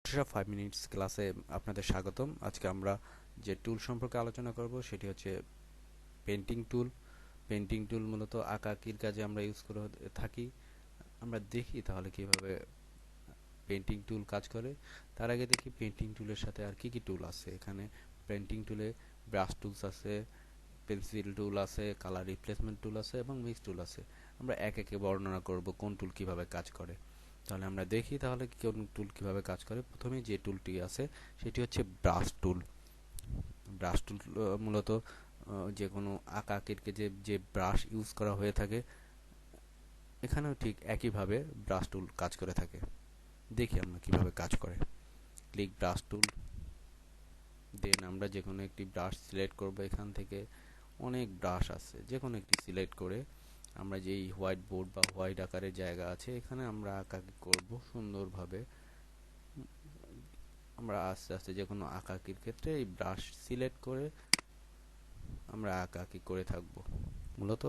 Photoshop 5 minutes ক্লাসে আপনাদের স্বাগতম। আজকে আমরা যে টুল সম্পর্কে আলোচনা করব সেটি হচ্ছে পেন্টিং টুল। পেন্টিং টুল মূলত আঁকাআঁকির কাজে আমরা ইউজ করে থাকি। আমরা দেখি তাহলে কিভাবে পেন্টিং টুল কাজ করে। তার আগে দেখি পেন্টিং টুলের সাথে আর কি কি টুল আছে। এখানে পেন্টিং টুলে ব্রাশ টুলস আছে, পেন্সিল টুল আছে, কালার রিপ্লেসমেন্ট টুল আছে এবং মিক্স টুল আছে। আমরা একে একে বর্ণনা করব কোন টুল কিভাবে কাজ করে। তাহলে আমরা দেখি তাহলে কোন টুল কিভাবে কাজ করে। প্রথমে যে টুলটি আছে সেটি হচ্ছে ব্রাশ টুল। ব্রাশ টুল মূলত যে কোনো আঁকাআঁকির যে ব্রাশ ইউজ করা হয়ে থাকে, এখানেও ঠিক একইভাবে ব্রাশ টুল কাজ করে থাকে। দেখি আমরা কিভাবে কাজ করে। ক্লিক ব্রাশ টুল, দেন আমরা যে কোনো একটি ব্রাশ সিলেক্ট করব। এখান থেকে অনেক ব্রাশ আছে, যে কোনো একটি সিলেক্ট করে আমরা যেই হোয়াইট বোর্ড বা হোয়াইট আকারের জায়গা আছে এখানে আমরা আঁকাআঁকি করব সুন্দরভাবে। আমরা আস্তে আস্তে যে কোনো আঁকাআঁকির ক্ষেত্রে এই ব্রাশ সিলেক্ট করে আমরা আঁকাআঁকি করে থাকব। মূলত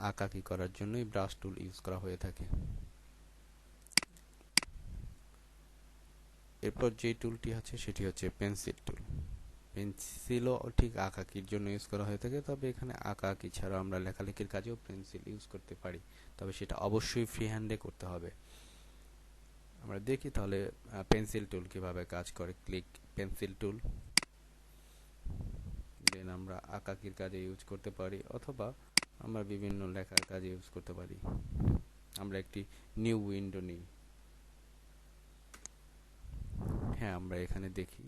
আঁকাআঁকি করার জন্যই ব্রাশ টুল ইউজ করা হয়ে থাকে। এরপর যে টুলটি আছে সেটি হচ্ছে পেন্সিল টুল। পেন্সিলও ঠিক আঁকাআঁকির জন্য ইউজ করা হয়ে থাকে, তবে এখানে আঁকাআঁকি ছাড়া আমরা লেখালেখির কাজেও পেন্সিল ইউজ করতে পারি, তবে সেটা অবশ্যই ফ্রি হ্যান্ডে করতে হবে। আমরা দেখি তাহলে পেন্সিল টুল কিভাবে কাজ করে। ক্লিক পেন্সিল টুল, দেন আমরা আঁকাআঁকির কাজে ইউজ করতে পারি অথবা আমরা বিভিন্ন লেখার কাজে ইউজ করতে পারি। আমরা একটি নিউ উইন্ডো নিই। হ্যাঁ, আমরা এখানে দেখি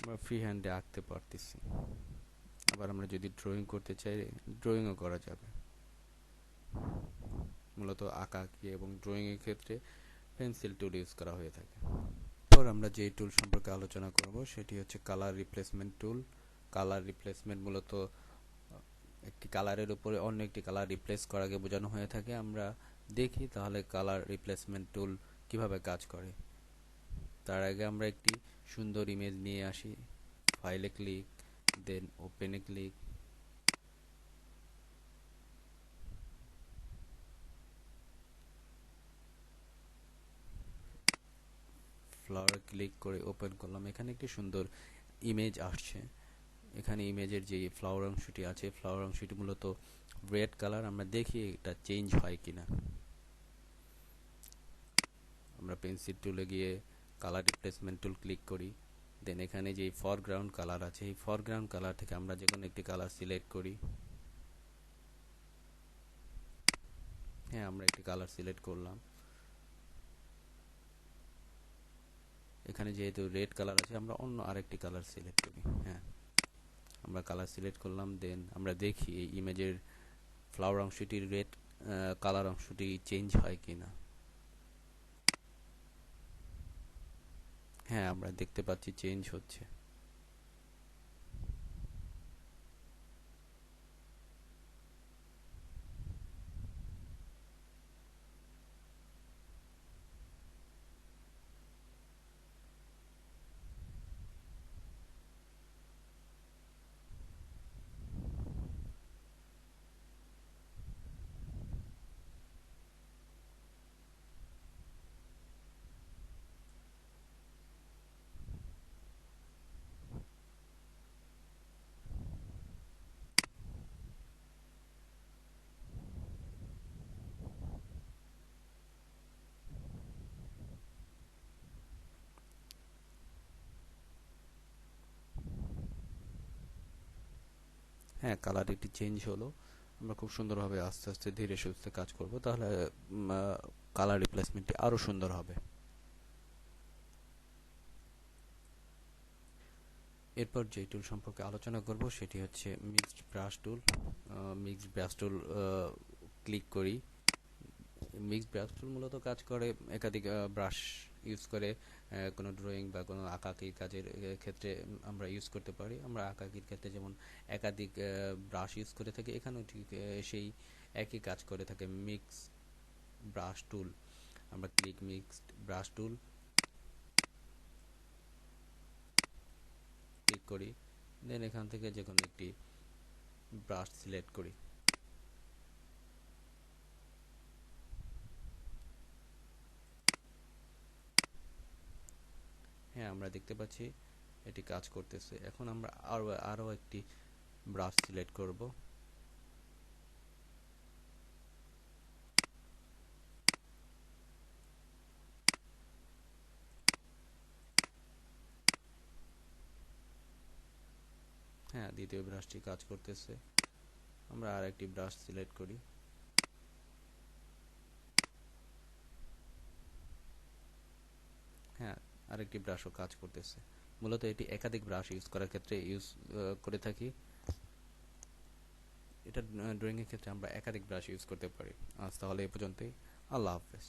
আমরা ফ্রি হ্যান্ডে আঁকতে পারতেছি। আবার আমরা যদি ড্রয়িং করতে চাই, ড্রয়িংও করা যাবে। মূলত আঁকাআঁকি এবং ড্রয়িংয়ের ক্ষেত্রে পেন্সিল টুল ইউজ করা হয়ে থাকে। এরপর আমরা যে টুল সম্পর্কে আলোচনা করব সেটি হচ্ছে কালার রিপ্লেসমেন্ট টুল। কালার রিপ্লেসমেন্ট মূলত একটি কালারের উপরে অন্য একটি কালার রিপ্লেস করাকে বোঝানো হয়ে থাকে। আমরা দেখি তাহলে কালার রিপ্লেসমেন্ট টুল কিভাবে কাজ করে। তার আগে আমরা একটি সুন্দর ইমেজ নিয়ে আসি। ফাইলে ক্লিক, দেন ওপেনে ক্লিক। ফ্লাওয়ার ক্লিক করে ওপেন করলাম। এখানে একটি সুন্দর ইমেজ আসছে। এখানে ইমেজের যে ফ্লাওয়ার অংশটি আছে, ফ্লাওয়ার অংশটি মূলত রেড কালার। আমরা দেখি এটা চেঞ্জ হয় কিনা। আমরা পেন্সিল টুলে গিয়ে কালার রিপ্লেসমেন্ট টুল ক্লিক করি। দেন এখানে যে ফরগ্রাউন্ড কালার আছে, এই ফরগ্রাউন্ড কালার থেকে আমরা যে কোনো একটি কালার সিলেক্ট করি। হ্যাঁ, আমরা একটি কালার সিলেক্ট করলাম। এখানে যেহেতু রেড কালার আছে, আমরা অন্য আরেকটি কালার সিলেক্ট করি। হ্যাঁ, আমরা কালার সিলেক্ট করলাম। দেন আমরা দেখি এই ইমেজের ফ্লাওয়ার অংশটির রেড কালার অংশটি চেঞ্জ হয় কিনা। হ্যাঁ, আমরা দেখতে পাচ্ছি চেঞ্জ হচ্ছে। হ্যাঁ, কালারটি চেঞ্জ হলো। আমরা খুব সুন্দরভাবে আস্তে আস্তে ধীরে সুস্থে কাজ করব, তাহলে কালার রিপ্লেসমেন্টটি আরও সুন্দর হবে। এরপর যে টুল সম্পর্কে আলোচনা করব সেটি হচ্ছে মিক্সড ব্রাশ টুল। মিক্সড ব্রাশ টুল ক্লিক করি। মিক্সড ব্রাশ টুল মূলত কাজ করে একাধিক ব্রাশ ইউজ করে কোনো ড্রয়িং বা কোনো আঁকাআঁকির কাজের ক্ষেত্রে আমরা ইউজ করতে পারি। আমরা আঁকাআঁকির ক্ষেত্রে যেমন একাধিক ব্রাশ ইউজ করে থাকি, এখানেও ঠিক সেই একই কাজ করে থাকে মিক্স ব্রাশ টুল। আমরা click mixed brush tool click করি। দেন এখান থেকে যে কোনো একটি ব্রাশ সিলেক্ট করি। হ্যাঁ, আমরা দেখতে পাচ্ছি এটি কাজ করতেছে। এখন আমরা আরও একটি ব্রাশ সিলেক্ট করব। হ্যাঁ, দ্বিতীয় ব্রাশটি কাজ করতেছে। আমরা আর একটি ব্রাশ সিলেক্ট করি। হ্যাঁ, আরেকটি ব্রাশও কাজ করতেছে। মূলত এটি একাধিক ব্রাশ ইউজ করার ক্ষেত্রে ইউজ করে থাকি। এটা ড্রয়িং এর ক্ষেত্রে আমরা একাধিক ব্রাশ ইউজ করতে পারি। আজ তাহলে এ পর্যন্তই। আল্লাহ হাফেজ।